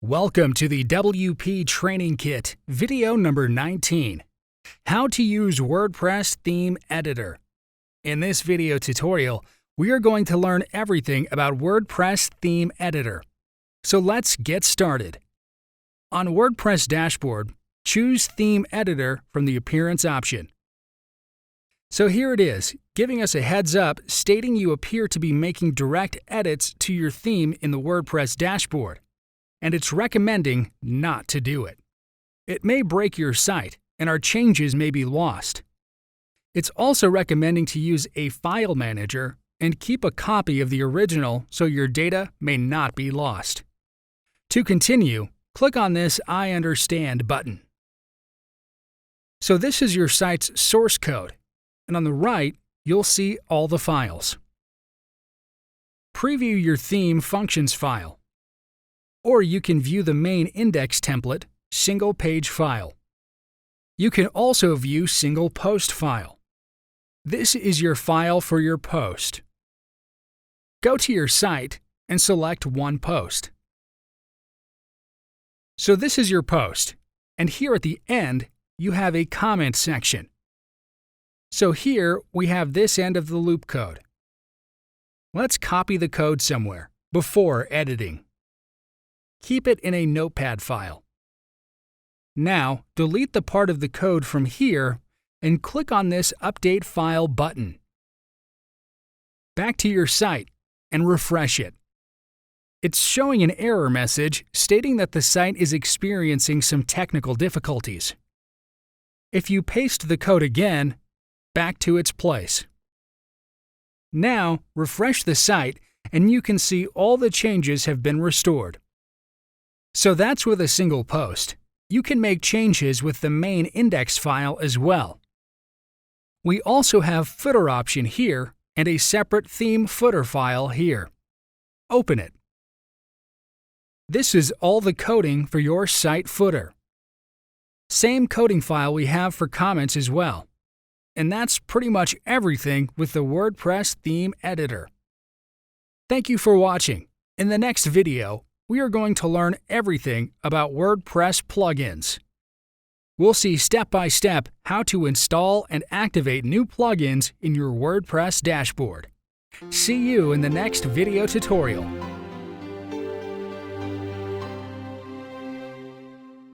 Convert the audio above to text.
Welcome to the WP Training Kit, video number 19. How to use WordPress Theme Editor. In this video tutorial, we are going to learn everything about WordPress Theme Editor. So let's get started. On WordPress dashboard, choose Theme Editor from the Appearance option. So here it is, giving us a heads up stating you appear to be making direct edits to your theme in the WordPress dashboard, and it's recommending not to do it. It may break your site, and our changes may be lost. It's also recommending to use a file manager and keep a copy of the original so your data may not be lost. To continue, click on this I Understand button. So this is your site's source code, and on the right, you'll see all the files. Preview your theme functions file, or you can view the main index template single page file. You can also view single post file. This is your file for your post. Go to your site and select one post. So this is your post, and here at the end, you have a comment section. So here we have this end of the loop code. Let's copy the code somewhere before editing. Keep it in a notepad file. Now, delete the part of the code from here and click on this Update File button. Back to your site and refresh it. It's showing an error message stating that the site is experiencing some technical difficulties. If you paste the code again, back to its place. Now, refresh the site and you can see all the changes have been restored. So that's with a single post. You can make changes with the main index file as well. We also have footer option here and a separate theme footer file here. Open it. This is all the coding for your site footer. Same coding file we have for comments as well. And that's pretty much everything with the WordPress Theme Editor. Thank you for watching. In the next video, we are going to learn everything about WordPress plugins. We'll see step by step how to install and activate new plugins in your WordPress dashboard. See you in the next video tutorial.